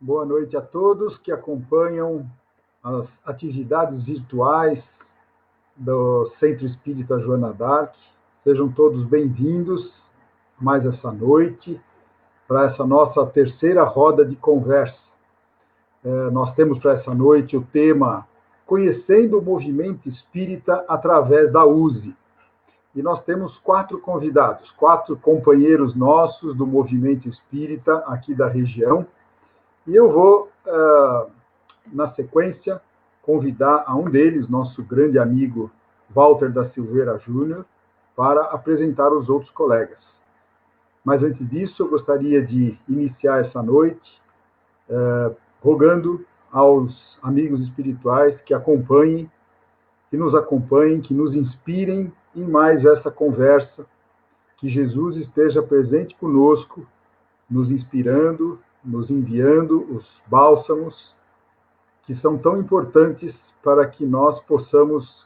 boa noite a todos que acompanham as atividades virtuais do Centro Espírita Joana d'Arc. Sejam todos bem-vindos mais essa noite para essa nossa terceira roda de conversa. Nós temos para essa noite o tema Conhecendo o Movimento Espírita através da USE. E nós temos 4 convidados, 4 companheiros nossos do Movimento Espírita aqui da região. E eu vou, na sequência, convidar a um deles, nosso grande amigo Walter da Silveira Júnior, para apresentar os outros colegas. Mas antes disso, eu gostaria de iniciar essa noite rogando aos amigos espirituais que acompanhem, que nos acompanhem, que nos inspirem em mais essa conversa, que Jesus esteja presente conosco, nos inspirando, nos enviando os bálsamos que são tão importantes para que nós possamos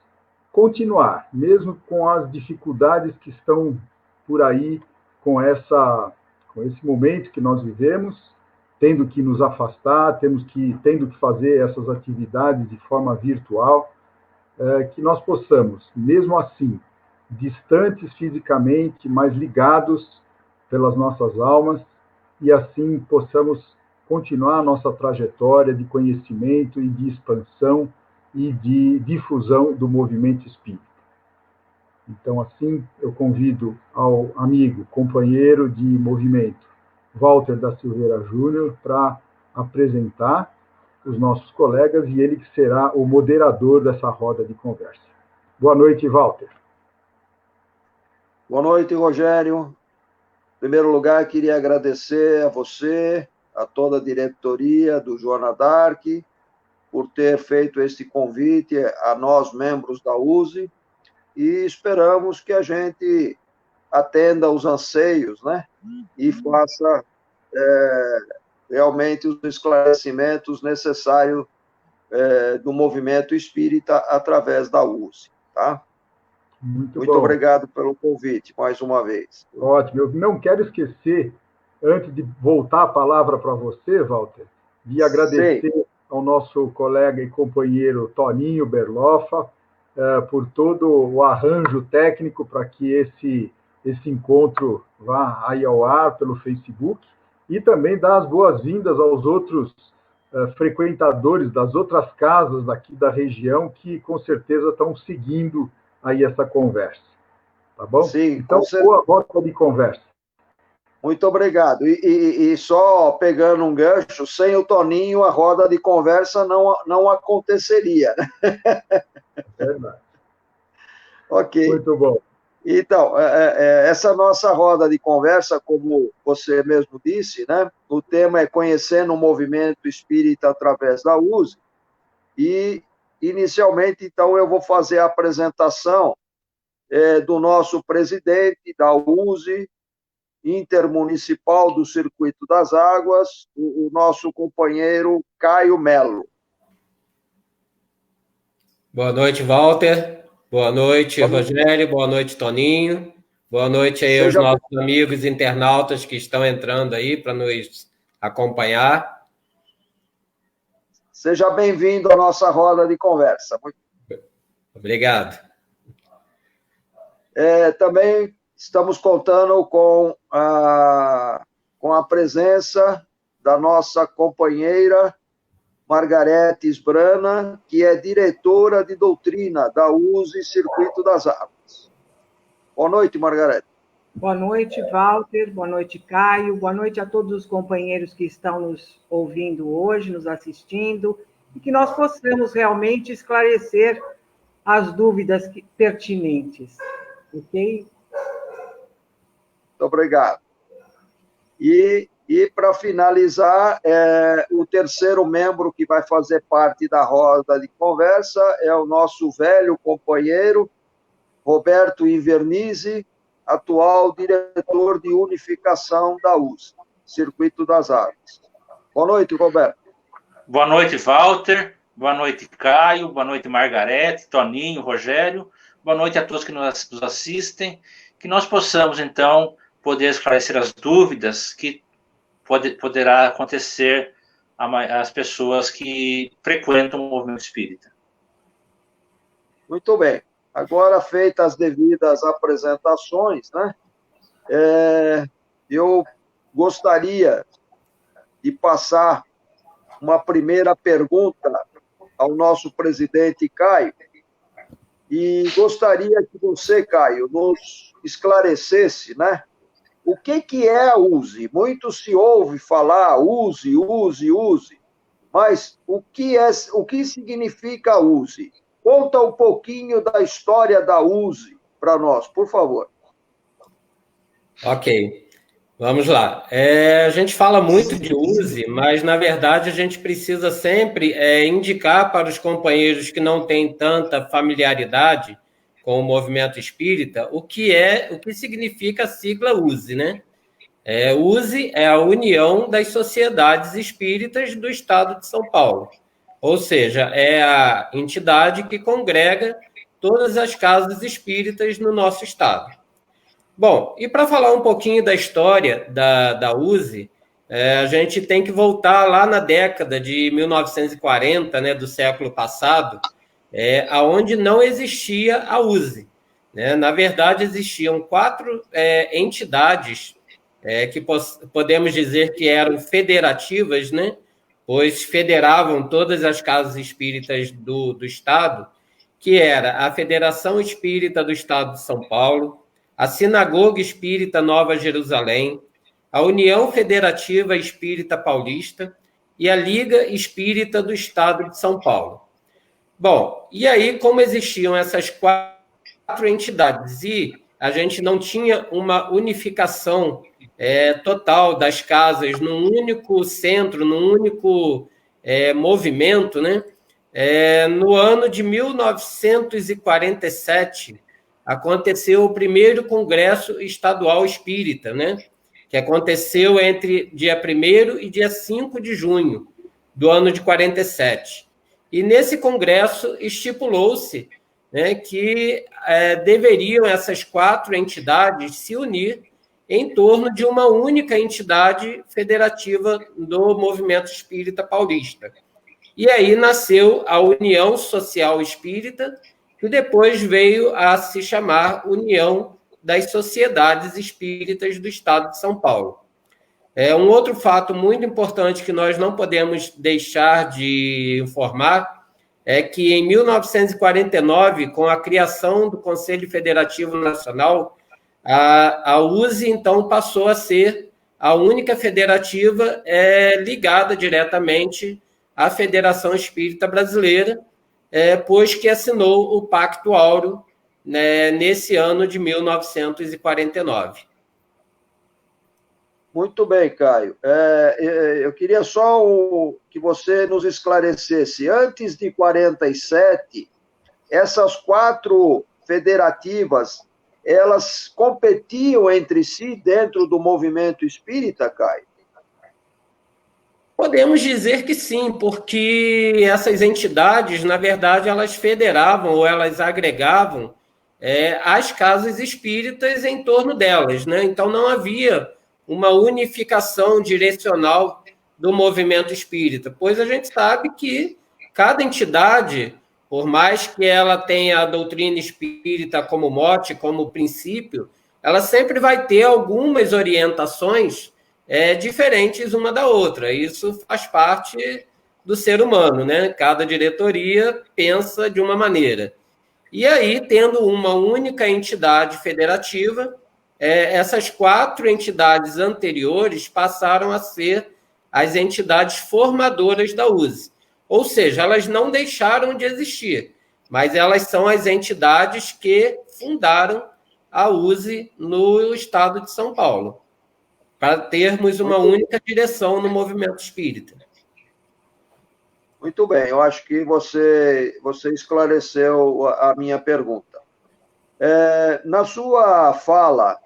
continuar, mesmo com as dificuldades que estão por aí, com esse momento que nós vivemos, tendo que nos afastar, tendo que fazer essas atividades de forma virtual, que nós possamos, mesmo assim, distantes fisicamente, mas ligados pelas nossas almas, e assim possamos continuar a nossa trajetória de conhecimento e de expansão e de difusão do movimento espírita. Então, assim, eu convido ao amigo, companheiro de movimento, Walter da Silveira Júnior, para apresentar os nossos colegas e ele que será o moderador dessa roda de conversa. Boa noite, Walter. Boa noite, Rogério. Em primeiro lugar, queria agradecer a você, a toda a diretoria do Joana d'Arc, por ter feito este convite a nós, membros da USE, e esperamos que a gente atenda os anseios, né? E faça realmente os esclarecimentos necessários do movimento espírita através da USE, tá? Muito obrigado pelo convite, mais uma vez. Ótimo. Eu não quero esquecer, antes de voltar a palavra para você, Walter, de agradecer ao nosso colega e companheiro Toninho Berloffa por todo o arranjo técnico para que esse encontro vá aí ao ar pelo Facebook, e também dar as boas-vindas aos outros frequentadores das outras casas daqui da região que, com certeza, estão seguindo aí essa conversa, tá bom? Sim, então, boa roda de conversa. Muito obrigado. E só pegando um gancho, sem o Toninho, a roda de conversa não aconteceria. É verdade. Ok. Muito bom. Então, essa nossa roda de conversa, como você mesmo disse, né? O tema é Conhecendo o Movimento Espírita através da USE, e inicialmente, então, eu vou fazer a apresentação do nosso presidente da USE, intermunicipal do Circuito das Águas, o nosso companheiro Caio Melo. Boa noite, Walter. Boa noite, Rogério. Boa noite, Toninho. Boa noite aí aos nossos amigos internautas que estão entrando aí para nos acompanhar. Seja bem-vindo à nossa roda de conversa. Obrigado. Também estamos contando com a presença da nossa companheira Margaretes Brana, que é diretora de doutrina da USE Circuito das Águas. Boa noite, Margarete. Boa noite, Walter. Boa noite, Caio. Boa noite a todos os companheiros que estão nos ouvindo hoje, nos assistindo, e que nós possamos realmente esclarecer as dúvidas pertinentes. Ok? Muito obrigado. E para finalizar, o terceiro membro que vai fazer parte da roda de conversa é o nosso velho companheiro, Roberto Invernizzi, atual diretor de unificação da USE, Circuito das Águas. Boa noite, Roberto. Boa noite, Walter. Boa noite, Caio. Boa noite, Margarete, Toninho, Rogério. Boa noite a todos que nos assistem. Que nós possamos, então, poder esclarecer as dúvidas que poderá acontecer as pessoas que frequentam o movimento espírita. Muito bem. Agora, feitas as devidas apresentações, né, eu gostaria de passar uma primeira pergunta ao nosso presidente Caio, e gostaria que você, Caio, nos esclarecesse, né, o que é a USE? Muito se ouve falar USE, mas o que significa a USE? Conta um pouquinho da história da USE para nós, por favor. Ok, vamos lá. A gente fala muito de USE, mas, na verdade, a gente precisa sempre indicar para os companheiros que não têm tanta familiaridade com o movimento espírita o que significa a sigla USE, né? USE é a União das Sociedades Espíritas do Estado de São Paulo, ou seja, é a entidade que congrega todas as casas espíritas no nosso estado. Bom, e para falar um pouquinho da história da USE, a gente tem que voltar lá na década de 1940, né, do século passado, aonde não existia a USE, né? Na verdade, existiam 4 entidades que podemos dizer que eram federativas, né? Pois federavam todas as casas espíritas do Estado, que era a Federação Espírita do Estado de São Paulo, a Sinagoga Espírita Nova Jerusalém, a União Federativa Espírita Paulista e a Liga Espírita do Estado de São Paulo. Bom, e aí, como existiam essas 4 entidades e a gente não tinha uma unificação total das casas num único centro, num único movimento, né? No ano de 1947, aconteceu o primeiro Congresso Estadual Espírita, né? Que aconteceu entre dia 1º e dia 5 de junho do ano de 47. E nesse congresso estipulou-se, né, que deveriam essas 4 entidades se unir em torno de uma única entidade federativa do movimento espírita paulista. E aí nasceu a União Social Espírita, que depois veio a se chamar União das Sociedades Espíritas do Estado de São Paulo. Um outro fato muito importante que nós não podemos deixar de informar é que, em 1949, com a criação do Conselho Federativo Nacional, a USE, então, passou a ser a única federativa ligada diretamente à Federação Espírita Brasileira, pois que assinou o Pacto Áureo, né, nesse ano de 1949. Muito bem, Caio. Eu queria só que você nos esclarecesse. Antes de 47, essas 4 federativas, elas competiam entre si dentro do movimento espírita, Caio? Podemos dizer que sim, porque essas entidades, na verdade, elas federavam ou elas agregavam as casas espíritas em torno delas, né? Então, não havia uma unificação direcional do movimento espírita, pois a gente sabe que cada entidade, por mais que ela tenha a doutrina espírita como mote, como princípio, ela sempre vai ter algumas orientações diferentes uma da outra. Isso faz parte do ser humano, né? Cada diretoria pensa de uma maneira. E aí, tendo uma única entidade federativa, essas 4 entidades anteriores passaram a ser as entidades formadoras da USE. Ou seja, elas não deixaram de existir, mas elas são as entidades que fundaram a USE no estado de São Paulo, para termos uma única direção no movimento espírita. Muito bem, eu acho que você esclareceu a minha pergunta. Na sua fala,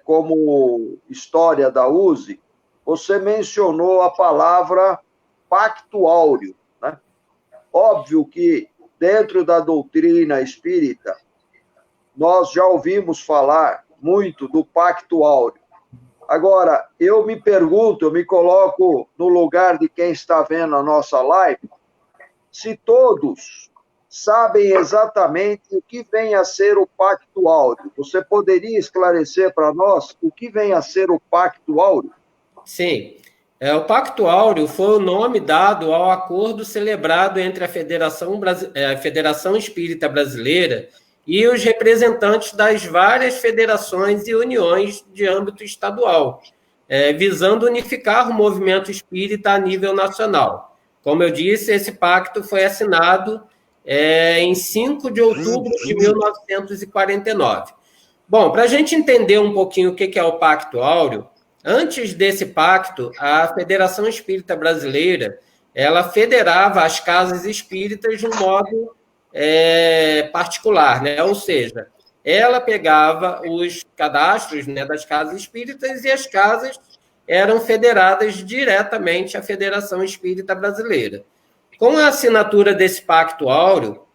como história da USE, você mencionou a palavra Pacto Áureo, né? Óbvio que, dentro da doutrina espírita, nós já ouvimos falar muito do Pacto Áureo, Agora, eu me pergunto, eu me coloco no lugar de quem está vendo a nossa live, se todos sabem exatamente o que vem a ser o Pacto Áureo. Você poderia esclarecer para nós o que vem a ser o Pacto Áureo? Sim. O Pacto Áureo foi o nome dado ao acordo celebrado entre a Federação Espírita Brasileira e os representantes das várias federações e uniões de âmbito estadual, visando unificar o movimento espírita a nível nacional. Como eu disse, esse pacto foi assinado em 5 de outubro de 1949. Bom, para a gente entender um pouquinho o que é o Pacto Áureo, antes desse pacto, a Federação Espírita Brasileira, ela federava as casas espíritas de um modo particular, né? Ou seja, ela pegava os cadastros, né, das casas espíritas e as casas eram federadas diretamente à Federação Espírita Brasileira. Com a assinatura desse Pacto Áureo,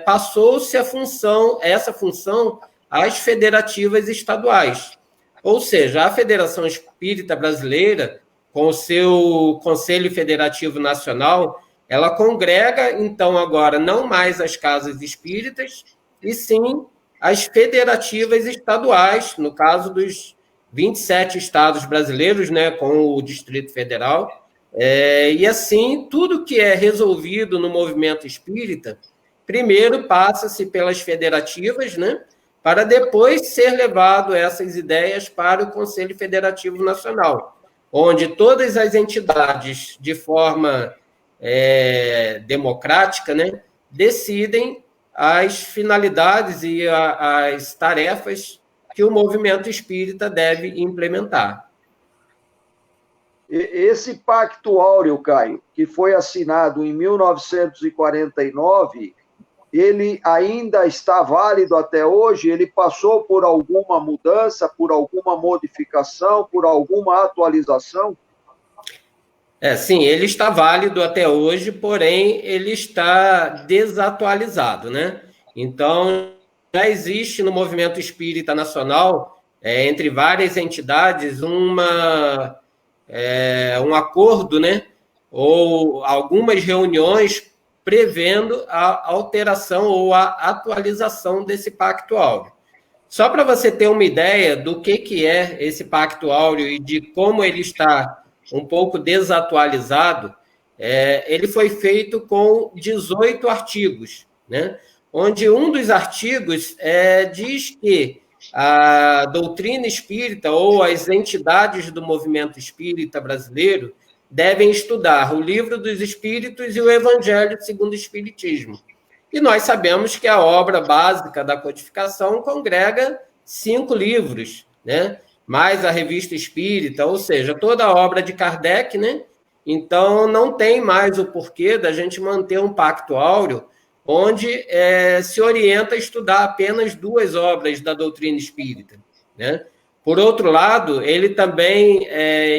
passou-se essa função às federativas estaduais. Ou seja, a Federação Espírita Brasileira, com o seu Conselho Federativo Nacional, ela congrega, então, agora, não mais as casas espíritas, e sim as federativas estaduais, no caso dos 27 estados brasileiros, né, com o Distrito Federal. E, assim, tudo que é resolvido no movimento espírita, primeiro passa-se pelas federativas, né, para depois ser levado essas ideias para o Conselho Federativo Nacional, onde todas as entidades, de forma democrática, né, decidem as finalidades e as tarefas que o movimento espírita deve implementar. Esse Pacto Áureo, Caio, que foi assinado em 1949, ele ainda está válido até hoje? Ele passou por alguma mudança, por alguma modificação, por alguma atualização? Sim, ele está válido até hoje, porém ele está desatualizado, né? Então, já existe no movimento espírita nacional, entre várias entidades, um acordo, né? Ou algumas reuniões prevendo a alteração ou a atualização desse Pacto Áureo. Só para você ter uma ideia do que é esse Pacto Áureo e de como ele está um pouco desatualizado, ele foi feito com 18 artigos, né? Onde um dos artigos diz que a doutrina espírita ou as entidades do movimento espírita brasileiro devem estudar o Livro dos Espíritos e o Evangelho segundo o Espiritismo. E nós sabemos que a obra básica da codificação congrega 5 livros, né? Mais a Revista Espírita, ou seja, toda a obra de Kardec, né? Então, não tem mais o porquê da gente manter um Pacto Áureo onde se orienta a estudar apenas 2 obras da doutrina espírita, né? Por outro lado, ele também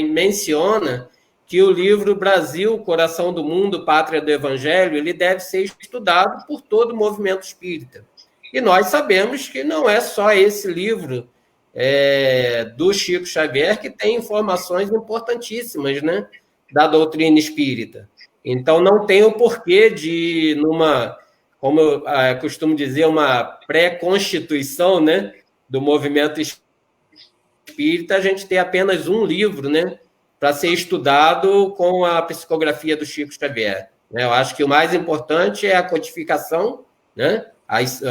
menciona que o livro Brasil, Coração do Mundo, Pátria do Evangelho, ele deve ser estudado por todo o movimento espírita. E nós sabemos que não é só esse livro do Chico Xavier que tem informações importantíssimas, né, da doutrina espírita. Então, não tem o porquê de, como eu costumo dizer, uma pré-constituição, né, do movimento espírita, a gente ter apenas um livro, né, para ser estudado com a psicografia do Chico Xavier. Eu acho que o mais importante é a codificação, né? As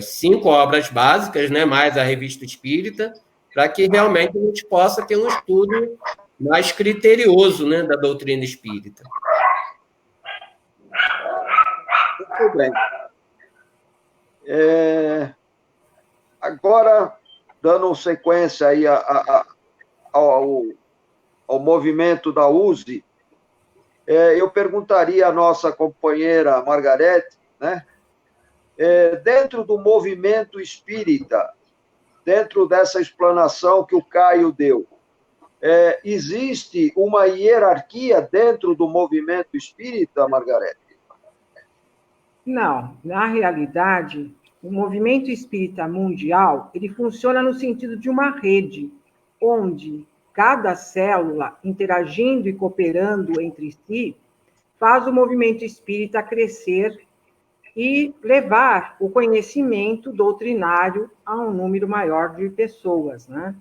5 obras básicas, né? Mais a Revista Espírita, para que realmente a gente possa ter um estudo mais criterioso, né, da doutrina espírita. Muito bem. Agora, dando sequência aí ao movimento da USE, eu perguntaria à nossa companheira Margarete, né? Dentro do movimento espírita, dentro dessa explanação que o Caio deu, existe uma hierarquia dentro do movimento espírita, Margarete? Não, na realidade, o movimento espírita mundial, ele funciona no sentido de uma rede, onde cada célula, interagindo e cooperando entre si, faz o movimento espírita crescer e levar o conhecimento doutrinário a um número maior de pessoas, né?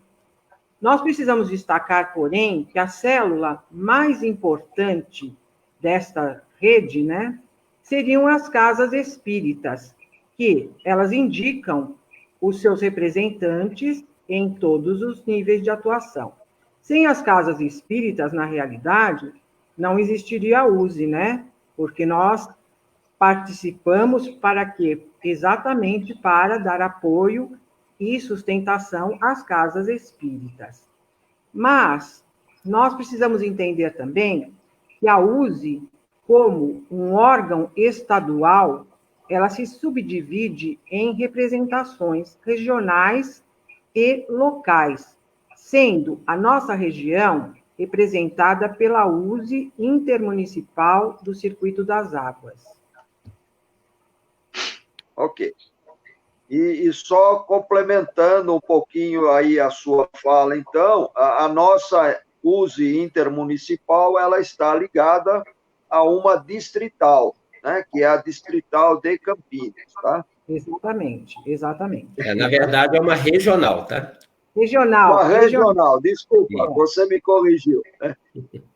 Nós precisamos destacar, porém, que a célula mais importante desta rede, né, seriam as casas espíritas, que elas indicam os seus representantes em todos os níveis de atuação. Sem as casas espíritas, na realidade, não existiria a USE, né? Porque nós participamos para quê? Exatamente para dar apoio e sustentação às casas espíritas. Mas nós precisamos entender também que a USE, como um órgão estadual, ela se subdivide em representações regionais e locais, sendo a nossa região representada pela USE Intermunicipal do Circuito das Águas. Ok. E só complementando um pouquinho aí a sua fala, então, a nossa USE intermunicipal, ela está ligada a uma distrital, né, que é a distrital de Campinas, tá? Exatamente, exatamente. Na verdade, é uma regional, tá? Regional. Uma regional, desculpa, você me corrigiu. Né?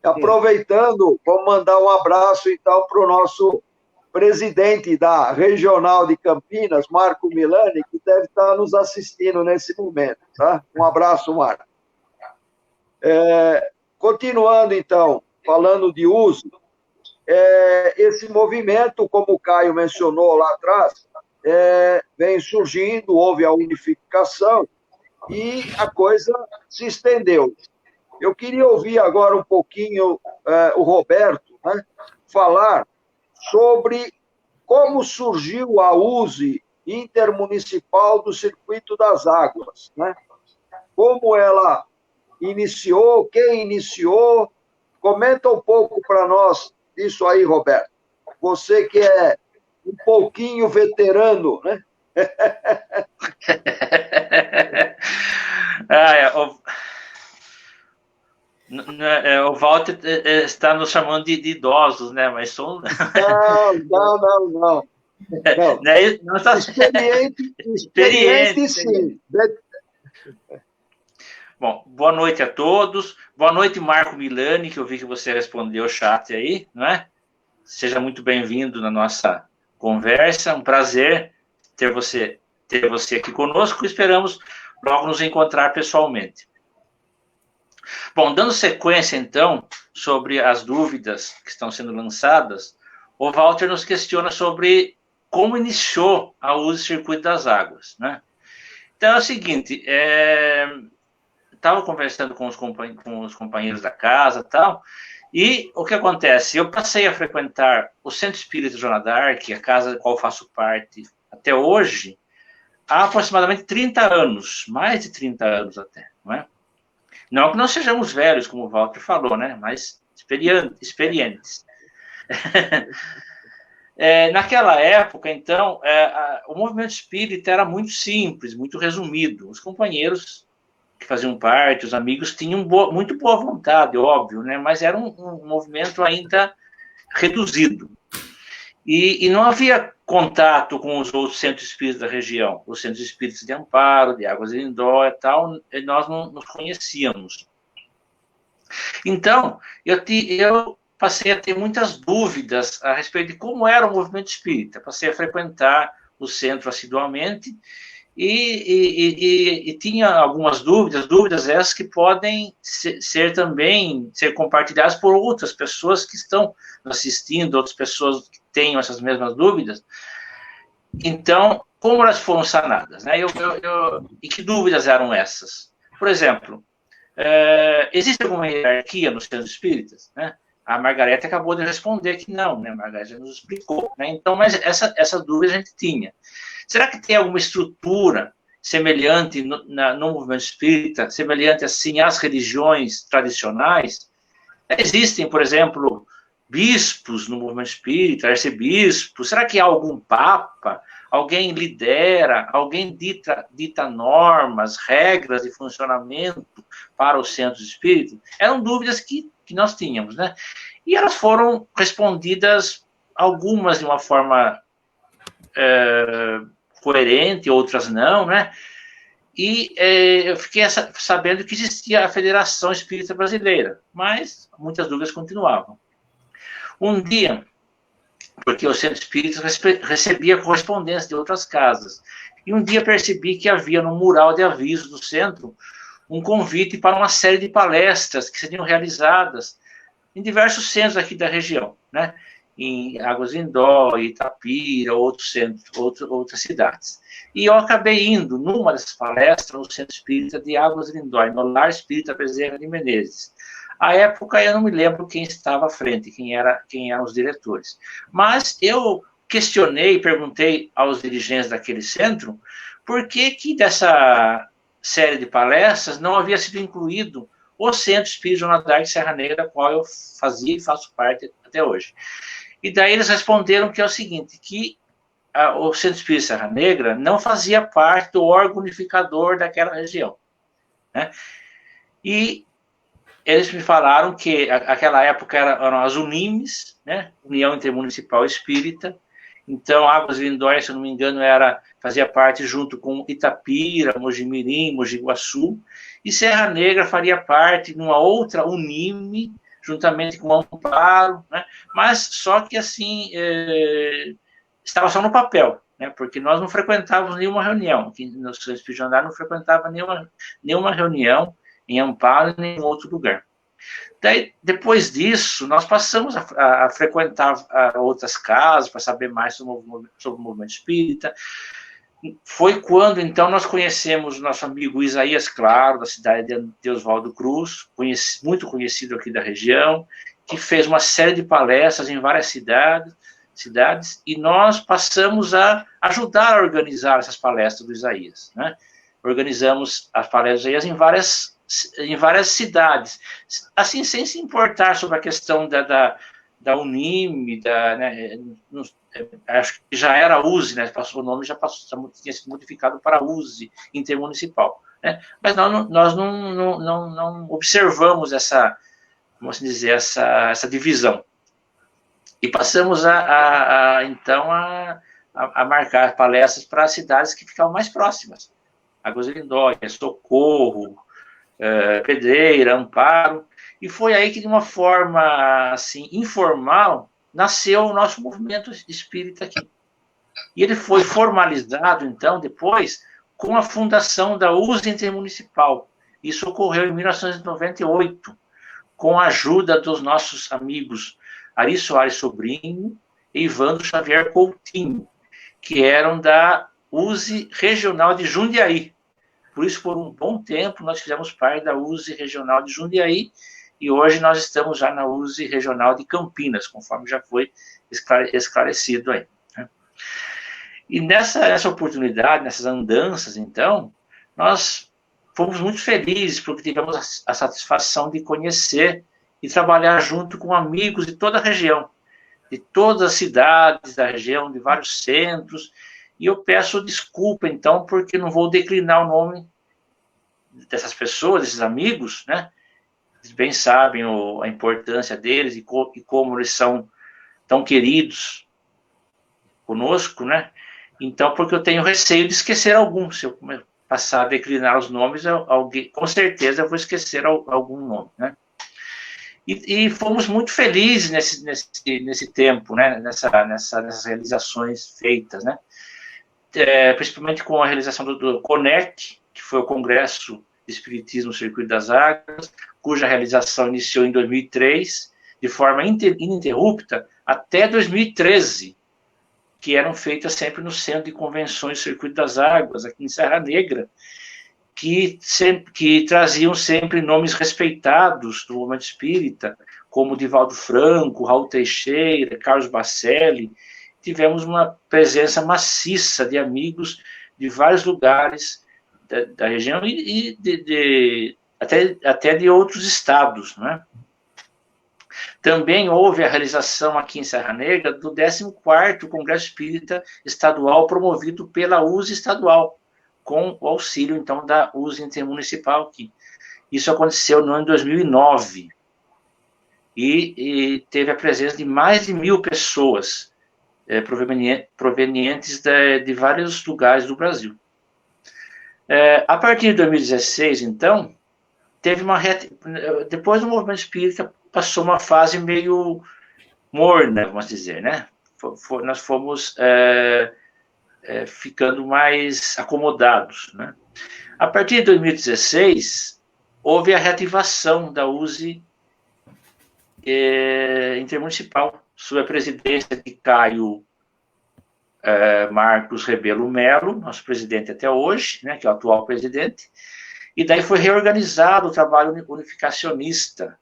Aproveitando, vou mandar um abraço, então, para o nosso presidente da Regional de Campinas, Marco Milani, que deve estar nos assistindo nesse momento, tá? Um abraço, Marco. Continuando, então, falando de uso, esse movimento, como o Caio mencionou lá atrás, vem surgindo, houve a unificação e a coisa se estendeu. Eu queria ouvir agora um pouquinho o Roberto, né, falar sobre como surgiu a USE Intermunicipal do Circuito das Águas, né? Como ela iniciou, quem iniciou. Comenta um pouco para nós isso aí, Roberto. Você que é um pouquinho veterano, né? O Walter está nos chamando de idosos, né? Mas sou... Não. Não tá... Experiente, sim. Bom, boa noite a todos. Boa noite, Marco Milani, que eu vi que você respondeu o chat aí, não é? Seja muito bem-vindo na nossa conversa. Um prazer ter você aqui conosco. Esperamos logo nos encontrar pessoalmente. Bom, dando sequência, então, sobre as dúvidas que estão sendo lançadas, o Walter nos questiona sobre como iniciou a USE Circuito das Águas, né? Então, é o seguinte, estava conversando com os companheiros da casa e tal, e o que acontece? Eu passei a frequentar o Centro Espírita Joana d'Arc, a casa da qual faço parte até hoje, há aproximadamente 30 anos, mais de 30 anos até, não é? Não que nós sejamos velhos, como o Walter falou, né? Mas experientes. Naquela época, então, o movimento espírita era muito simples, muito resumido. Os companheiros que faziam parte, os amigos, tinham muito boa vontade, óbvio, né? Mas era um movimento ainda reduzido. E não havia contato com os outros centros espíritas da região, os centros espíritas de Amparo, de Águas de Lindó e tal, nós não nos conhecíamos. Então, eu passei a ter muitas dúvidas a respeito de como era o movimento espírita. Passei a frequentar o centro assiduamente e tinha algumas dúvidas essas que podem ser compartilhadas por outras pessoas que estão assistindo, outras pessoas que tenham essas mesmas dúvidas. Então, como elas foram sanadas, né? E que dúvidas eram essas? Por exemplo, existe alguma hierarquia nos centros espíritas, né? A Margarete acabou de responder que não, né? A Margarete já nos explicou, né? Então, mas essa dúvida a gente tinha. Será que tem alguma estrutura semelhante no movimento espírita, semelhante assim às religiões tradicionais? Existem, por exemplo, bispos no movimento espírita, arcebispos. Será que há algum papa, alguém lidera, alguém dita normas, regras de funcionamento para os centros espíritas? Eram dúvidas que nós tínhamos, né? E elas foram respondidas, algumas de uma forma coerente, outras não, né? E eu fiquei sabendo que existia a Federação Espírita Brasileira, mas muitas dúvidas continuavam. Um dia, porque o Centro Espírita recebia correspondência de outras casas, e um dia percebi que havia no mural de aviso do centro um convite para uma série de palestras que seriam realizadas em diversos centros aqui da região, né? Em Águas de Lindó, Itapira, outros centros, outras cidades. E eu acabei indo numa dessas palestras no Centro Espírita de Águas de Lindó, no Lar Espírita Bezerra de Menezes. À época, eu não me lembro quem estava à frente, quem eram os diretores. Mas eu questionei, perguntei aos dirigentes daquele centro, por que dessa série de palestras não havia sido incluído o Centro Espírita Joana d'Arc Serra Negra, da qual eu fazia e faço parte até hoje. E daí eles responderam que é o seguinte, que o Centro Espírita Serra Negra não fazia parte do órgão unificador daquela região, né? E eles me falaram que aquela época eram as UNIMES, né? União Intermunicipal Espírita. Então, Águas de Lindóia, se eu não me engano, fazia parte junto com Itapira, Mojimirim, Mogi Guaçu, e Serra Negra faria parte de uma outra UNIME, juntamente com o Amparo, né? Mas só que, assim, estava só no papel, né? Porque nós não frequentávamos nenhuma reunião, aqui no Centro Espírita Joana d'Arc não frequentava nenhuma reunião em Amparo nem em outro lugar. Daí, depois disso, nós passamos a frequentar outras casas para saber mais sobre o movimento espírita. Foi quando, então, nós conhecemos o nosso amigo Isaías Claro, da cidade de Oswaldo Cruz, muito conhecido aqui da região, que fez uma série de palestras em várias cidades, e nós passamos a ajudar a organizar essas palestras do Isaías, né? Organizamos as palestras do Isaías em várias cidades, assim, sem se importar sobre a questão da UNIME, né, acho que já era a USE, né, o nome já tinha sido modificado para USE Intermunicipal, né, mas nós não observamos essa, vamos dizer, essa divisão. E passamos então a marcar palestras para cidades que ficavam mais próximas. Águas de Lindóia, Socorro, Pedreira, Amparo, e foi aí que, de uma forma assim, informal, nasceu o nosso movimento espírita aqui. E ele foi formalizado, então, depois, com a fundação da USE Intermunicipal. Isso ocorreu em 1998, com a ajuda dos nossos amigos Ari Soares Sobrinho e Ivandro Xavier Coutinho, que eram da USE Regional de Jundiaí. Por isso, por um bom tempo, nós fizemos parte da USE Regional de Jundiaí e hoje nós estamos já na USE Regional de Campinas, conforme já foi esclarecido aí, né? E nessa oportunidade, nessas andanças, então, nós fomos muito felizes porque tivemos a satisfação de conhecer e trabalhar junto com amigos de toda a região, de todas as cidades da região, de vários centros. E eu peço desculpa, então, porque não vou declinar o nome dessas pessoas, desses amigos, né? Eles bem sabem a importância deles e como eles são tão queridos conosco, né? Então, porque eu tenho receio de esquecer algum. Se eu passar a declinar os nomes, com certeza eu vou esquecer algum nome, né? E fomos muito felizes nesse tempo, né? Nessas realizações feitas, né? Principalmente com a realização do CONEC, que foi o Congresso de Espiritismo no Circuito das Águas, cuja realização iniciou em 2003, de forma ininterrupta, até 2013, que eram feitas sempre no Centro de Convenções do Circuito das Águas, aqui em Serra Negra, que traziam sempre nomes respeitados do movimento espírita, como Divaldo Franco, Raul Teixeira, Carlos Bacelli. Tivemos uma presença maciça de amigos de vários lugares da região e até de outros estados, né? Também houve a realização aqui em Serra Negra do 14º Congresso Espírita Estadual, promovido pela USE Estadual, com o auxílio, então, da USE Intermunicipal aqui. Isso aconteceu no ano de 2009, e teve a presença de mais de 1.000 pessoas, provenientes de vários lugares do Brasil. A partir de 2016, então, depois do movimento espírita, passou uma fase meio morna, vamos dizer, né? Nós fomos ficando mais acomodados, né? A partir de 2016, houve a reativação da USE intermunicipal, sob a presidência de Caio Marcos Rebelo Melo, nosso presidente até hoje, né, que é o atual presidente, e daí foi reorganizado o trabalho unificacionista.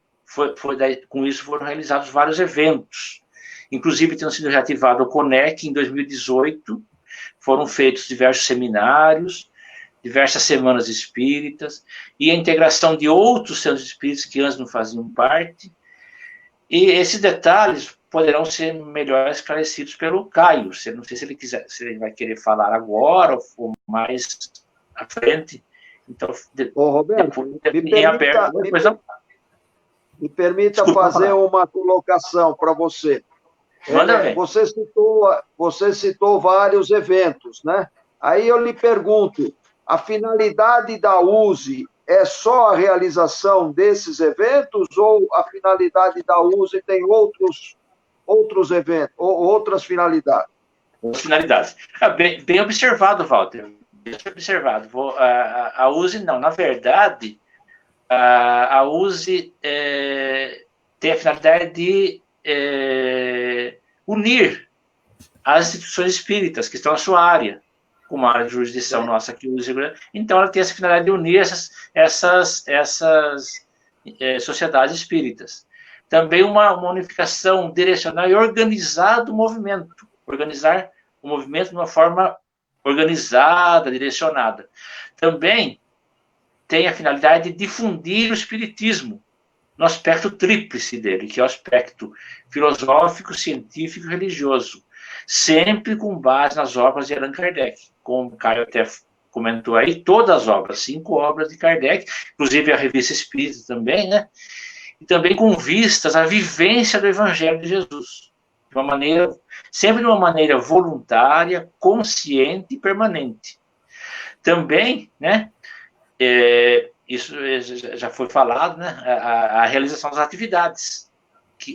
Com isso foram realizados vários eventos, inclusive tendo sido reativado o CONEC em 2018, foram feitos diversos seminários, diversas semanas espíritas, e a integração de outros centros espíritas que antes não faziam parte. E esses detalhes poderão ser melhor esclarecidos pelo Caio. Não sei se ele vai querer falar agora ou mais à frente. Então, Roberto, me permita fazer uma colocação para você. Você citou vários eventos, né? Aí eu lhe pergunto, a finalidade da USE é só a realização desses eventos ou a finalidade da USE tem outros eventos, ou outras finalidades? Finalidades. Bem observado, Walter. Bem observado. A USE, não. Na verdade, a USE tem a finalidade de unir as instituições espíritas que estão na sua área, como a área de jurisdição nossa aqui, então ela tem essa finalidade de unir essas sociedades espíritas. Também uma unificação direcional e organizar o movimento, organizar o movimento de uma forma organizada, direcionada. Também tem a finalidade de difundir o espiritismo no aspecto tríplice dele, que é o aspecto filosófico, científico e religioso, sempre com base nas obras de Allan Kardec. Como o Caio até comentou aí, todas as obras, 5 obras de Kardec, inclusive a Revista Espírita também, né? E também com vistas à vivência do Evangelho de Jesus, sempre de uma maneira voluntária, consciente e permanente. Também, né, isso já foi falado, né, a realização das atividades,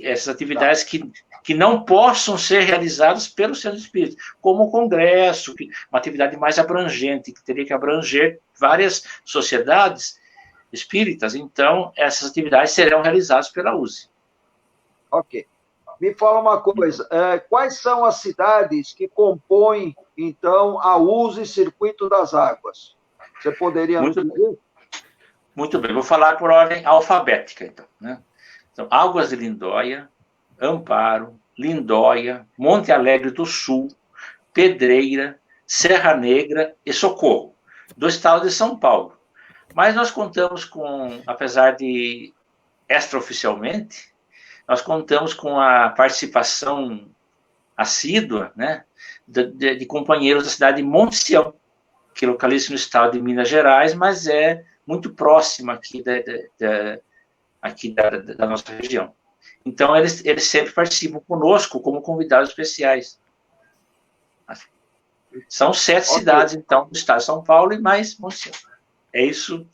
essas atividades que não possam ser realizadas pelos centros espíritas, como o congresso, uma atividade mais abrangente, que teria que abranger várias sociedades espíritas. Então, essas atividades serão realizadas pela USE. Ok. Me fala uma coisa, quais são as cidades que compõem, então, a USE Circuito das Águas? Você poderia nos dizer? Muito bem, vou falar por ordem alfabética, então, né? Então, Águas de Lindóia, Amparo, Lindóia, Monte Alegre do Sul, Pedreira, Serra Negra e Socorro, do estado de São Paulo. Mas nós contamos com, apesar de extraoficialmente, nós contamos com a participação assídua, né, de companheiros da cidade de Monte Sião, que localiza-se no estado de Minas Gerais, mas é muito próxima aqui da nossa região. Então, eles sempre participam conosco como convidados especiais. São 7 cidades, então, do estado de São Paulo e mais Monte Sião. É isso,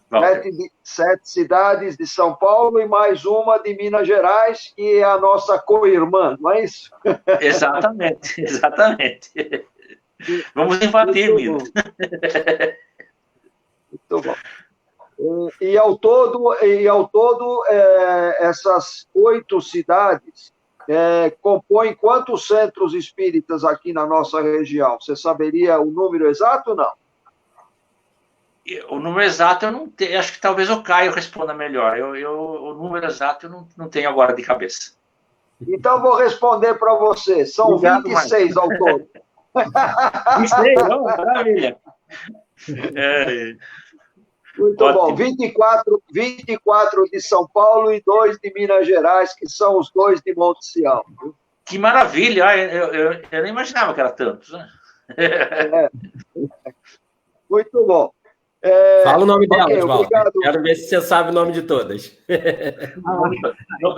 Walter. 7 cidades de São Paulo e mais uma de Minas Gerais, que é a nossa co-irmã, não é isso? Exatamente, exatamente. Vamos invadir Minas. Muito bom. E ao todo essas 8 cidades compõem quantos centros espíritas aqui na nossa região? Você saberia o número exato ou não? O número exato eu não tenho, acho que talvez o Caio responda melhor. O número exato eu não tenho agora de cabeça. Então vou responder para você. São obrigado, 26 ao todo. 26, maravilha. Muito Ótimo. bom. 24 de São Paulo e 2 de Minas Gerais, que são os 2 de Monte Sião. Que maravilha! Ah, eu não imaginava que era tantos. Né? Muito bom. Fala o nome delas, okay, Walter. Quero ver se você sabe o nome de todas.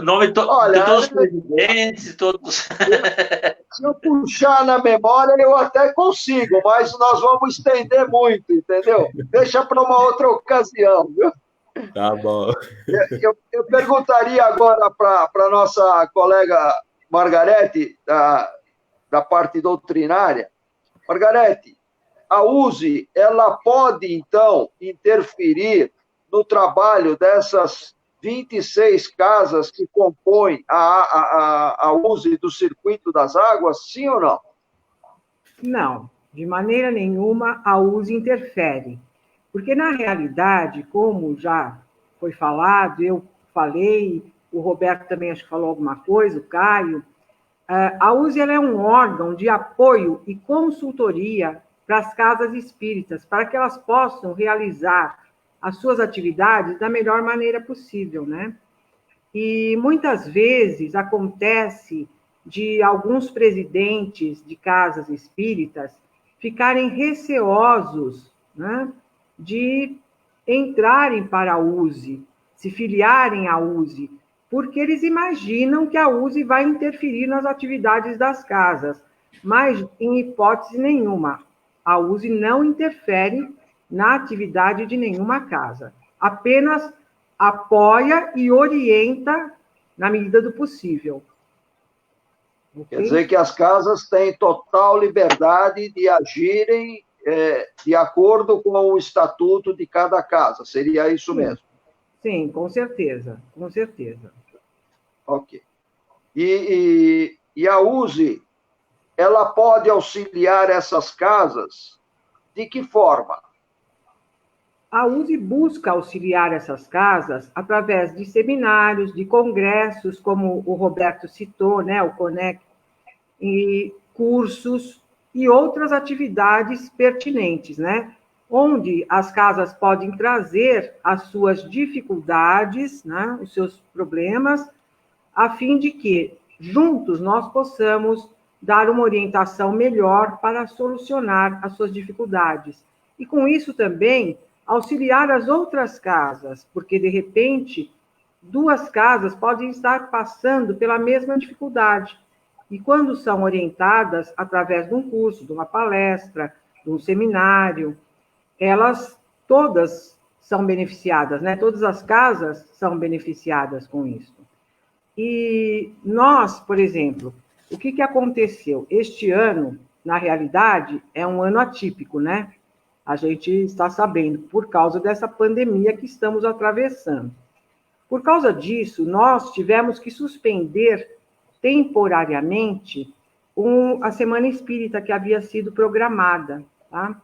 Nome de todos os presidentes, todos. Se eu puxar na memória, eu até consigo, mas nós vamos estender muito, entendeu? Deixa para uma outra ocasião, viu? Tá bom. Eu perguntaria agora para a nossa colega Margarete, da parte doutrinária. Margarete, a USE, ela pode, então, interferir no trabalho dessas 26 casas que compõem a USE do Circuito das Águas, sim ou não? Não, de maneira nenhuma a USE interfere. Porque, na realidade, como já foi falado, eu falei, o Roberto também acho que falou alguma coisa, o Caio, a USE ela é um órgão de apoio e consultoria para as casas espíritas, para que elas possam realizar as suas atividades da melhor maneira possível, né? E muitas vezes acontece de alguns presidentes de casas espíritas ficarem receosos, né, de entrarem para a USE, se filiarem à USE, porque eles imaginam que a USE vai interferir nas atividades das casas, mas em hipótese nenhuma, a USE não interfere na atividade de nenhuma casa, apenas apoia e orienta na medida do possível. Quer dizer que as casas têm total liberdade de agirem de acordo com o estatuto de cada casa. Seria isso mesmo? Sim, com certeza, com certeza. Ok. E a USE, ela pode auxiliar essas casas de que forma? A USE busca auxiliar essas casas através de seminários, de congressos, como o Roberto citou, né, o CONEC, e cursos e outras atividades pertinentes, né, onde as casas podem trazer as suas dificuldades, né, os seus problemas, a fim de que, juntos, nós possamos dar uma orientação melhor para solucionar as suas dificuldades. E, com isso, também, auxiliar as outras casas, porque, de repente, duas casas podem estar passando pela mesma dificuldade. E, quando são orientadas através de um curso, de uma palestra, de um seminário, elas todas são beneficiadas, né? Todas as casas são beneficiadas com isso. E nós, por exemplo, o que aconteceu? Este ano, na realidade, é um ano atípico, né? A gente está sabendo, por causa dessa pandemia que estamos atravessando. Por causa disso, nós tivemos que suspender temporariamente a Semana Espírita que havia sido programada, tá?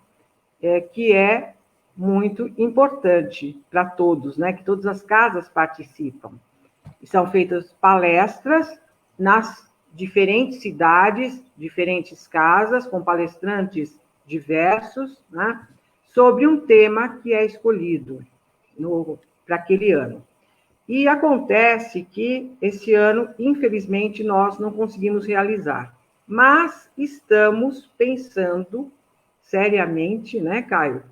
Que é muito importante para todos, né? Que todas as casas participam. São feitas palestras nas diferentes cidades, diferentes casas, com palestrantes diversos, né, sobre um tema que é escolhido para aquele ano. E acontece que esse ano, infelizmente, nós não conseguimos realizar. Mas estamos pensando seriamente, né, Caio,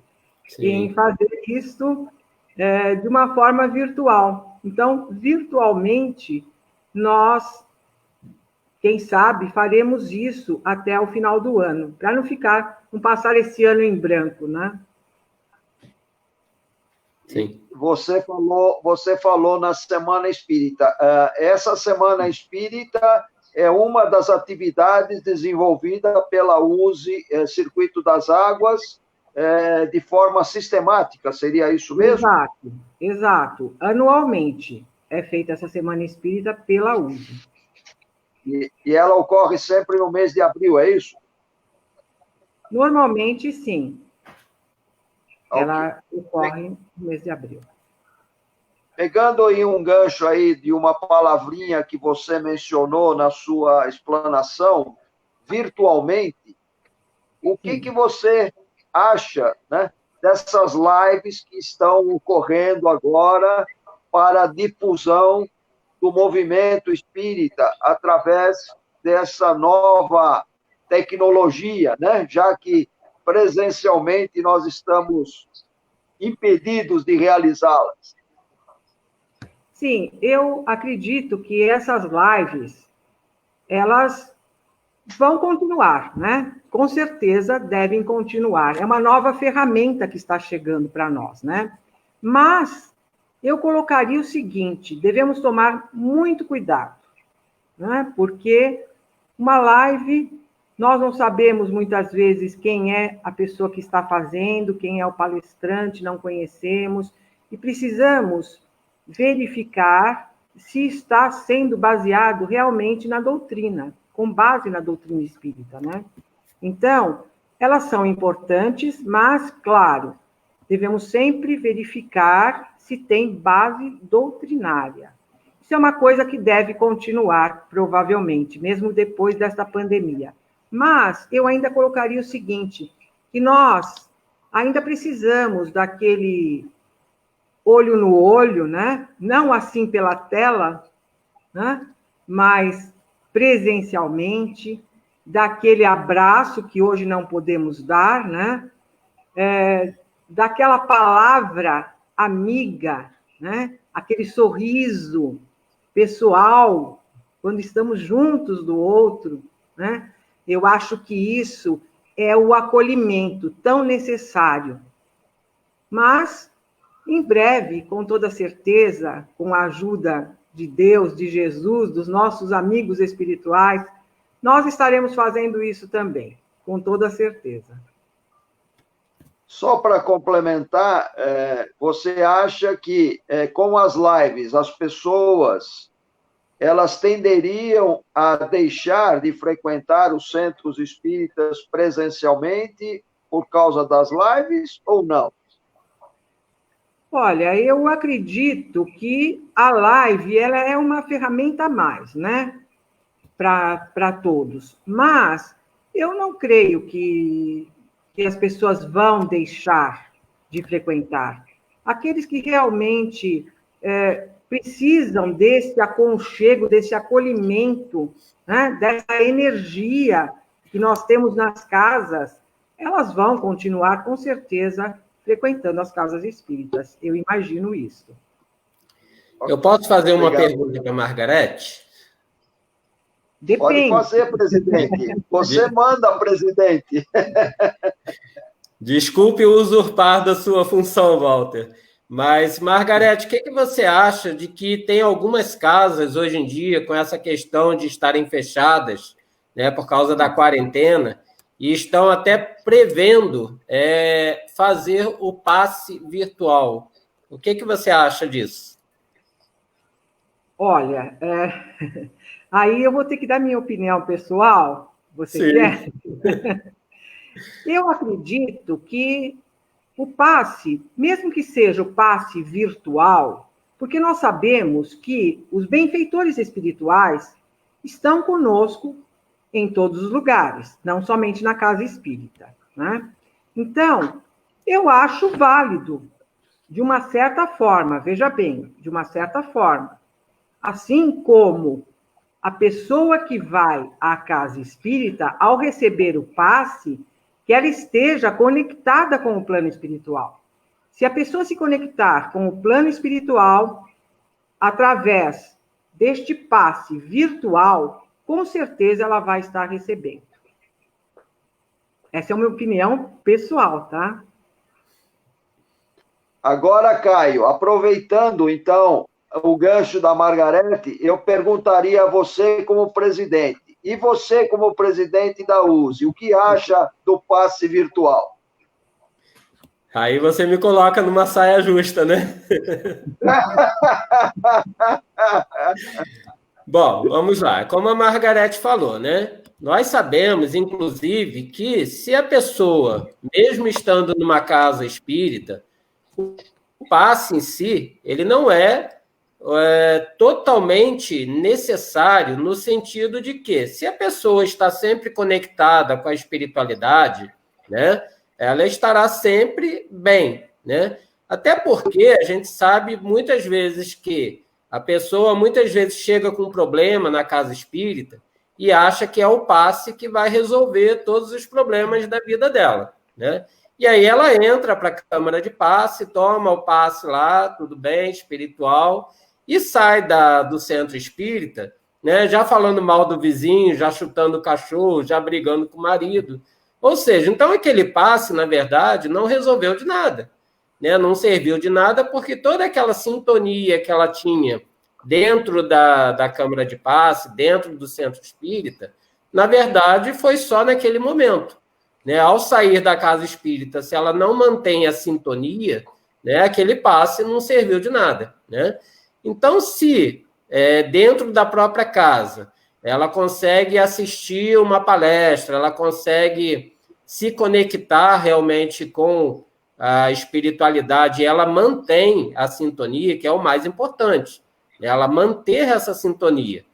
em fazer isso de uma forma virtual. Então, virtualmente, nós, quem sabe, faremos isso até o final do ano, para não passar esse ano em branco, né? Sim. Você falou na Semana Espírita. Essa Semana Espírita é uma das atividades desenvolvida pela USE, Circuito das Águas, de forma sistemática, seria isso mesmo? Exato. Anualmente é feita essa Semana Espírita pela USE. E ela ocorre sempre no mês de abril, é isso? Normalmente, sim. Okay. Ela ocorre no mês de abril. Pegando aí um gancho aí de uma palavrinha que você mencionou na sua explanação, virtualmente, o que você acha, né, dessas lives que estão ocorrendo agora para a difusão do movimento espírita através dessa nova tecnologia, né? Já que presencialmente nós estamos impedidos de realizá-las. Sim, eu acredito que essas lives, elas vão continuar, né? Com certeza devem continuar. É uma nova ferramenta que está chegando para nós, né? Mas eu colocaria o seguinte: devemos tomar muito cuidado, né? Porque uma live, nós não sabemos muitas vezes quem é a pessoa que está fazendo, quem é o palestrante, não conhecemos, e precisamos verificar se está sendo baseado realmente na doutrina, com base na doutrina espírita, né? Então, elas são importantes, mas, claro, devemos sempre verificar se tem base doutrinária. Isso é uma coisa que deve continuar, provavelmente, mesmo depois desta pandemia. Mas eu ainda colocaria o seguinte, que nós ainda precisamos daquele olho no olho, né? Não assim pela tela, né? Mas presencialmente, daquele abraço que hoje não podemos dar, né? Daquela palavra amiga, né? Aquele sorriso pessoal, quando estamos juntos do outro, né? Eu acho que isso é o acolhimento tão necessário. Mas, em breve, com toda certeza, com a ajuda de Deus, de Jesus, dos nossos amigos espirituais, nós estaremos fazendo isso também, com toda certeza. Só para complementar, você acha que com as lives as pessoas elas tenderiam a deixar de frequentar os centros espíritas presencialmente por causa das lives ou não? Olha, eu acredito que a live ela é uma ferramenta a mais, né? Para todos. Mas eu não creio que as pessoas vão deixar de frequentar. Aqueles que realmente precisam desse aconchego, desse acolhimento, né? Dessa energia que nós temos nas casas, elas vão continuar, com certeza, frequentando as casas espíritas. Eu imagino isso. Eu posso fazer uma pergunta para a Margarete? Depende. Pode fazer, presidente. Você manda, presidente. Desculpe usurpar da sua função, Walter. Mas, Margarete, o que você acha de que tem algumas casas hoje em dia com essa questão de estarem fechadas, né, por causa da quarentena, e estão até prevendo fazer o passe virtual? O que você acha disso? Olha, aí eu vou ter que dar minha opinião pessoal. Você Sim. quer? Eu acredito que o passe, mesmo que seja o passe virtual, porque nós sabemos que os benfeitores espirituais estão conosco em todos os lugares, não somente na casa espírita, né? Então, eu acho válido, de uma certa forma, veja bem, de uma certa forma, assim como a pessoa que vai à casa espírita, ao receber o passe, que ela esteja conectada com o plano espiritual. Se a pessoa se conectar com o plano espiritual, através deste passe virtual, com certeza ela vai estar recebendo. Essa é a minha opinião pessoal, tá? Agora, Caio, aproveitando, então, o gancho da Margarete, eu perguntaria a você como presidente. E você, como presidente da USE, o que acha do passe virtual? Aí você me coloca numa saia justa, né? Bom, vamos lá. Como a Margarete falou, né? Nós sabemos, inclusive, que se a pessoa, mesmo estando numa casa espírita, o passe em si, ele não é totalmente necessário no sentido de que, se a pessoa está sempre conectada com a espiritualidade, né? ela estará sempre bem, né? Até porque a gente sabe muitas vezes que a pessoa muitas vezes chega com um problema na casa espírita e acha que é o passe que vai resolver todos os problemas da vida dela, né? E aí ela entra para a câmara de passe, toma o passe lá, tudo bem, espiritual, e sai do centro espírita, né, já falando mal do vizinho, já chutando o cachorro, já brigando com o marido. Ou seja, então aquele passe, na verdade, não resolveu de nada, né? Não serviu de nada porque toda aquela sintonia que ela tinha dentro da câmara de passe, dentro do centro espírita, na verdade, foi só naquele momento. Né? Ao sair da casa espírita, se ela não mantém a sintonia, né, aquele passe não serviu de nada. Né? Então, se dentro da própria casa ela consegue assistir uma palestra, ela consegue se conectar realmente com a espiritualidade, ela mantém a sintonia, que é o mais importante, ela manter essa sintonia.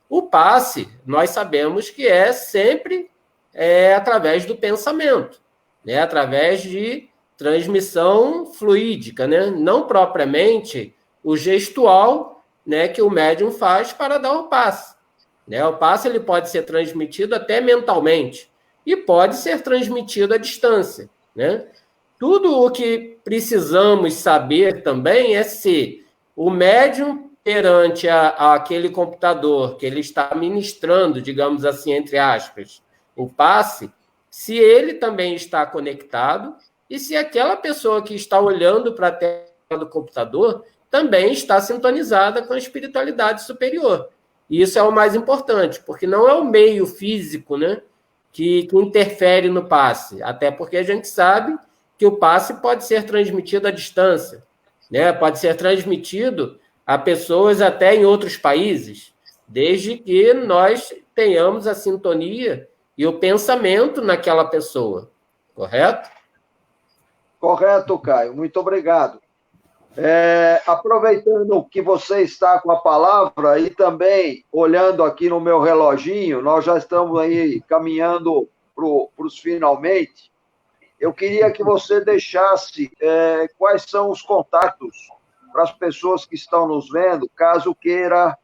O passe, nós sabemos que é sempre através do pensamento, né? Através de transmissão fluídica, né? Não propriamente o gestual, né, que o médium faz para dar o passe. Né? O passe ele pode ser transmitido até mentalmente e pode ser transmitido à distância. Né? Tudo o que precisamos saber também é se o médium, perante aquele computador que ele está ministrando, digamos assim, entre aspas, o passe, se ele também está conectado e se aquela pessoa que está olhando para a tela do computador também está sintonizada com a espiritualidade superior. E isso é o mais importante, porque não é o meio físico, né, que interfere no passe, até porque a gente sabe que o passe pode ser transmitido à distância, né, pode ser transmitido a pessoas até em outros países, desde que nós tenhamos a sintonia e o pensamento naquela pessoa, correto? Correto, Caio. Muito obrigado. Aproveitando que você está com a palavra e também olhando aqui no meu reloginho, nós já estamos aí caminhando para os finalmente. Eu queria que você deixasse quais são os contatos para as pessoas que estão nos vendo, caso queira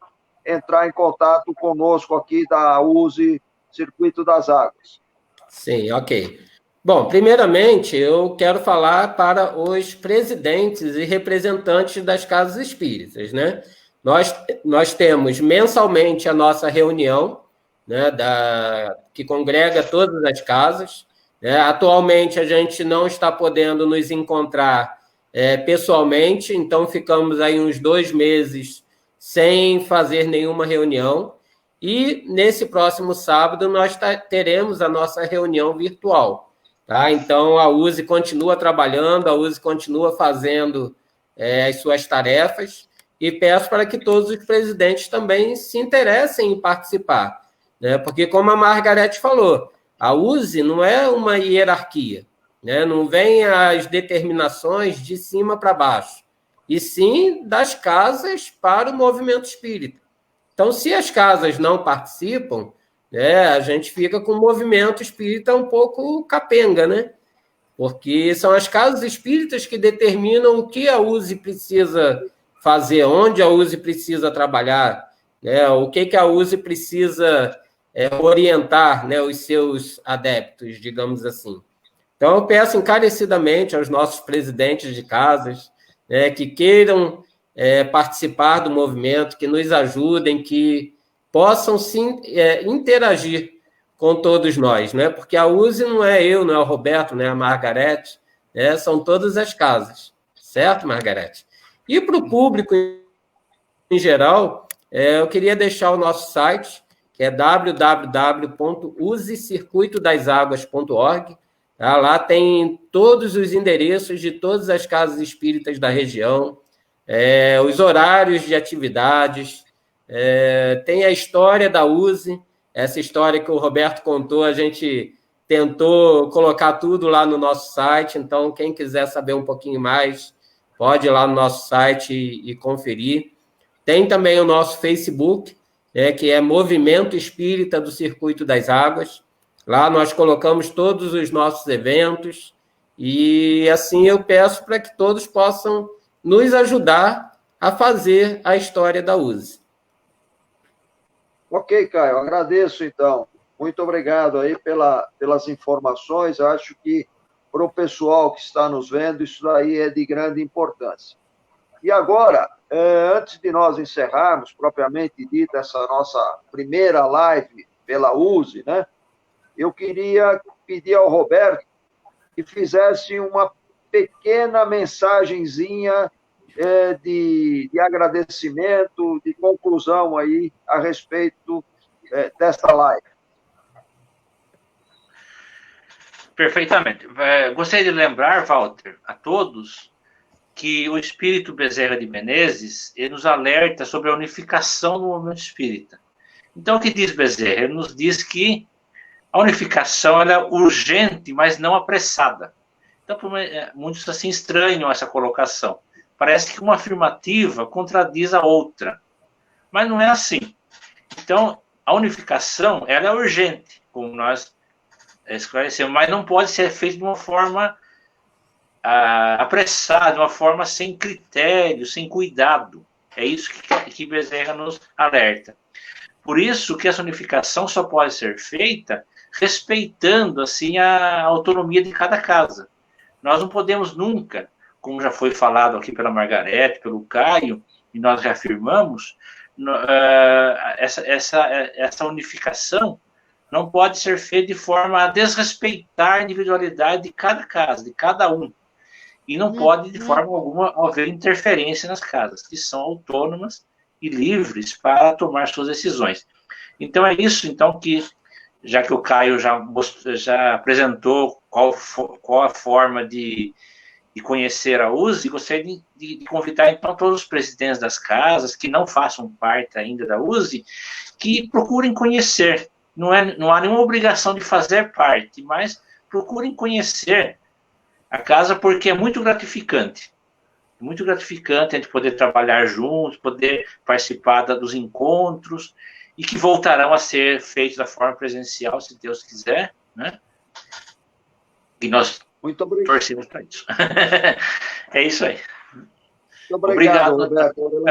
entrar em contato conosco aqui da USE Circuito das Águas. Sim, ok. Bom, primeiramente, eu quero falar para os presidentes e representantes das casas espíritas, né? Nós temos mensalmente a nossa reunião, né, que congrega todas as casas. Né? Atualmente, a gente não está podendo nos encontrar pessoalmente, então ficamos aí uns 2 meses sem fazer nenhuma reunião. E nesse próximo sábado, nós teremos a nossa reunião virtual. Tá? Então, a USE continua trabalhando, a USE continua fazendo as suas tarefas, e peço para que todos os presidentes também se interessem em participar. Né? Porque, como a Margarete falou, a USE não é uma hierarquia, né? Não vem as determinações de cima para baixo, e sim das casas para o movimento espírita. Então, se as casas não participam, a gente fica com o movimento espírita um pouco capenga, né? Porque são as casas espíritas que determinam o que a USE precisa fazer, onde a USE precisa trabalhar, né? O que a USE precisa orientar, né, os seus adeptos, digamos assim. Então, eu peço encarecidamente aos nossos presidentes de casas, né, que queiram participar do movimento, que nos ajudem, que possam sim interagir com todos nós, né? Porque a USE não é eu, não é o Roberto, não é a Margarete, né? São todas as casas, certo, Margarete? E para o público em geral, eu queria deixar o nosso site, que é www.usecircuitodasaguas.org. Tá? Lá tem todos os endereços de todas as casas espíritas da região, os horários de atividades, tem a história da USE, essa história que o Roberto contou, a gente tentou colocar tudo lá no nosso site, então quem quiser saber um pouquinho mais, pode ir lá no nosso site e conferir. Tem também o nosso Facebook, que é Movimento Espírita do Circuito das Águas. Lá nós colocamos todos os nossos eventos e assim eu peço para que todos possam nos ajudar a fazer a história da USE. Ok, Caio, agradeço então. Muito obrigado aí pelas informações. Eu acho que para o pessoal que está nos vendo, isso daí é de grande importância. E agora, antes de nós encerrarmos, propriamente dita, essa nossa primeira live pela USE, né? Eu queria pedir ao Roberto que fizesse uma pequena mensagenzinha de agradecimento, de conclusão aí a respeito desta live. Perfeitamente. Gostaria de lembrar, Walter, a todos, que o espírito Bezerra de Menezes, ele nos alerta sobre a unificação do movimento espírita. Então, o que diz Bezerra? Ele nos diz que a unificação ela é urgente, mas não apressada. Então, muitos assim estranham essa colocação. Parece que uma afirmativa contradiz a outra. Mas não é assim. Então, a unificação ela é urgente, como nós esclarecemos, mas não pode ser feita de uma forma apressada, de uma forma sem critério, sem cuidado. É isso que Bezerra nos alerta. Por isso que essa unificação só pode ser feita respeitando assim a autonomia de cada casa. Nós não podemos nunca, como já foi falado aqui pela Margarete, pelo Caio, e nós reafirmamos, essa unificação não pode ser feita de forma a desrespeitar a individualidade de cada casa, de cada um. E não pode, de forma alguma, haver interferência nas casas, que são autônomas e livres para tomar suas decisões. Então, é isso, então, que, já que o Caio já apresentou qual a forma de conhecer a USE, gostaria de convidar, então, todos os presidentes das casas que não façam parte ainda da USE, que procurem conhecer. Não há nenhuma obrigação de fazer parte, mas procurem conhecer a casa, porque é muito gratificante. É muito gratificante a gente poder trabalhar juntos, poder participar dos encontros, e que voltarão a ser feitos da forma presencial, se Deus quiser, né? E nós torcemos para isso. É isso aí. Muito obrigado, Roberto,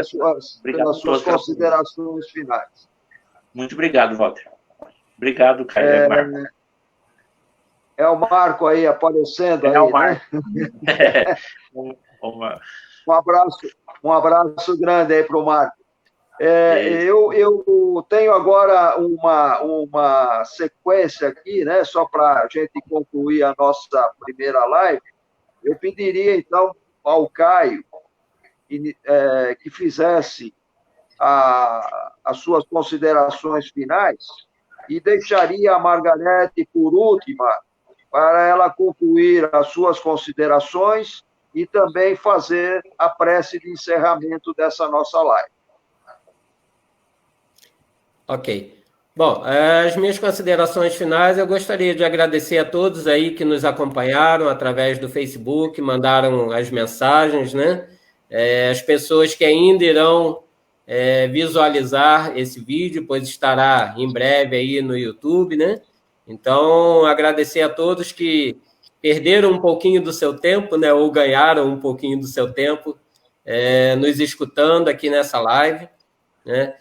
pelas suas considerações finais. Muito obrigado, Walter. Obrigado, Caio. Marco. É o Marco aí aparecendo aí, o Marco. Né? Um abraço grande aí para o Marco. Eu tenho agora uma sequência aqui, né? Só para a gente concluir a nossa primeira live. Eu pediria, então, ao Caio que fizesse as suas considerações finais e deixaria a Margarete por última, para ela concluir as suas considerações e também fazer a prece de encerramento dessa nossa live. Ok. Bom, as minhas considerações finais, eu gostaria de agradecer a todos aí que nos acompanharam através do Facebook, mandaram as mensagens, né? As pessoas que ainda irão visualizar esse vídeo, pois estará em breve aí no YouTube, né? Então, agradecer a todos que perderam um pouquinho do seu tempo, né? Ou ganharam um pouquinho do seu tempo nos escutando aqui nessa live, né?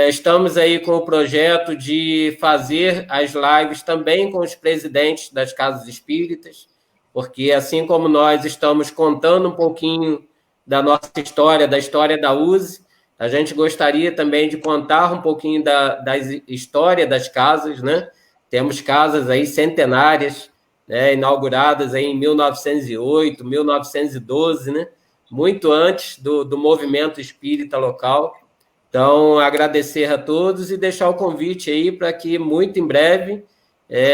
Estamos aí com o projeto de fazer as lives também com os presidentes das casas espíritas, porque assim como nós estamos contando um pouquinho da nossa história, da história da USE, a gente gostaria também de contar um pouquinho da história das casas, né? Temos casas aí centenárias, né? Inauguradas aí em 1908, 1912, né? Muito antes do movimento espírita local. Então, agradecer a todos e deixar o convite aí para que muito em breve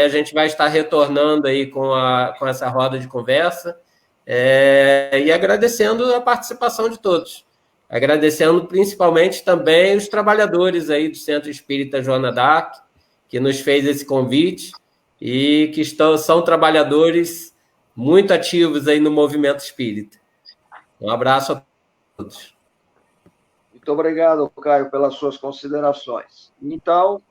a gente vai estar retornando aí com essa roda de conversa e agradecendo a participação de todos. Agradecendo principalmente também os trabalhadores aí do Centro Espírita Joana d'Arc, que nos fez esse convite e que são trabalhadores muito ativos aí no movimento espírita. Um abraço a todos. Muito obrigado, Caio, pelas suas considerações. Então,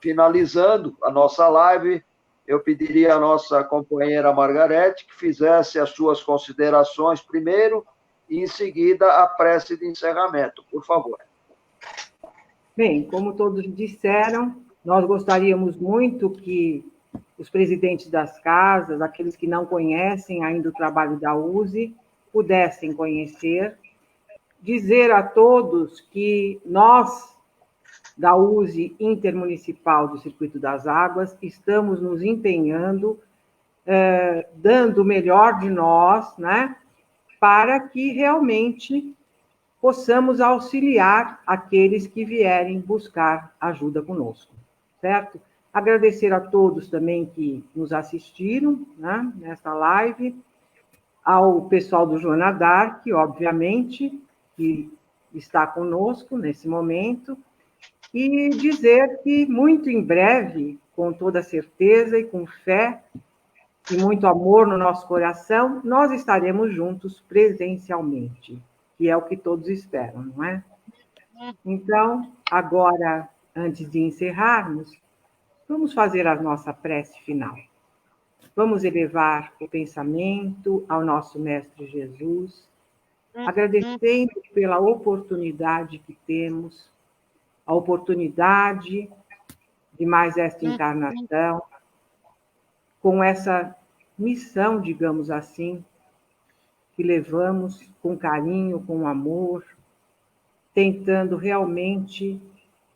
finalizando a nossa live, eu pediria à nossa companheira Margarete que fizesse as suas considerações primeiro e, em seguida, a prece de encerramento. Por favor. Bem, como todos disseram, nós gostaríamos muito que os presidentes das casas, aqueles que não conhecem ainda o trabalho da USE, pudessem conhecer, dizer a todos que nós, da USE Intermunicipal do Circuito das Águas, estamos nos empenhando, dando o melhor de nós, né, para que realmente possamos auxiliar aqueles que vierem buscar ajuda conosco, certo? Agradecer a todos também que nos assistiram, né, nesta live, ao pessoal do Joana d'Arc, obviamente, que está conosco nesse momento, e dizer que muito em breve, com toda certeza e com fé e muito amor no nosso coração, nós estaremos juntos presencialmente, que é o que todos esperam, não é? Então, agora, antes de encerrarmos, vamos fazer a nossa prece final. Vamos elevar o pensamento ao nosso Mestre Jesus, agradecendo pela oportunidade que temos, a oportunidade de mais esta encarnação, com essa missão, digamos assim, que levamos com carinho, com amor, tentando realmente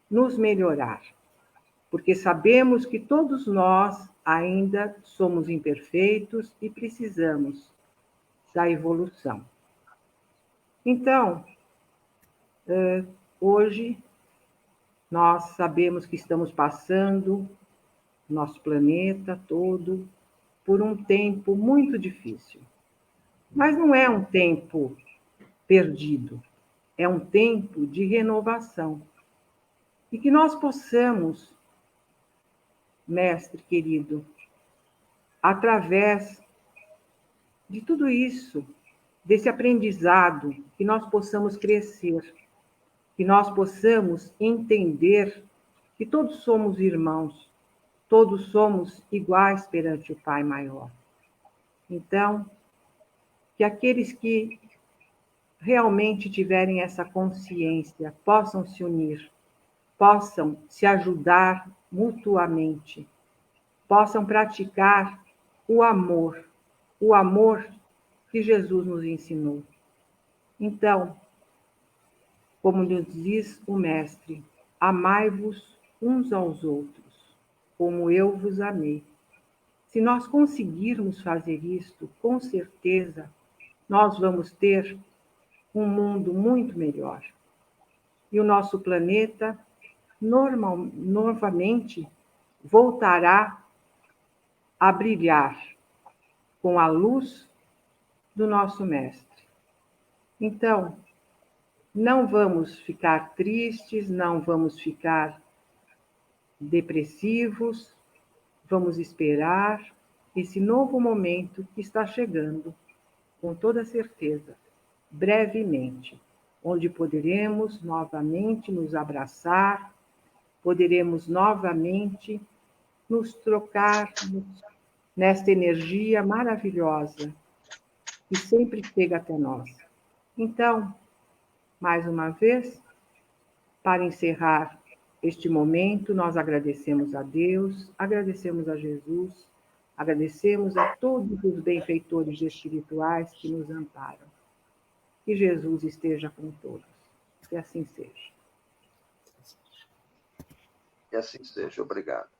nos melhorar, porque sabemos que todos nós ainda somos imperfeitos e precisamos da evolução. Então, hoje, nós sabemos que estamos passando, nosso planeta todo, por um tempo muito difícil. Mas não é um tempo perdido, é um tempo de renovação. E que nós possamos, mestre querido, através de tudo isso, desse aprendizado, que nós possamos crescer, que nós possamos entender que todos somos irmãos, todos somos iguais perante o Pai maior. Então, que aqueles que realmente tiverem essa consciência possam se unir, possam se ajudar mutuamente, possam praticar o amor que Jesus nos ensinou. Então, como nos diz o Mestre, amai-vos uns aos outros, como eu vos amei. Se nós conseguirmos fazer isto, com certeza, nós vamos ter um mundo muito melhor. E o nosso planeta novamente voltará a brilhar com a luz do nosso Mestre. Então, não vamos ficar tristes, não vamos ficar depressivos, vamos esperar esse novo momento que está chegando, com toda certeza, brevemente, onde poderemos novamente nos abraçar, poderemos novamente nos trocarmos nesta energia maravilhosa que sempre chega até nós. Então, mais uma vez, para encerrar este momento, nós agradecemos a Deus, agradecemos a Jesus, agradecemos a todos os benfeitores espirituais que nos amparam. Que Jesus esteja com todos. Que assim seja. Que assim seja. Obrigado.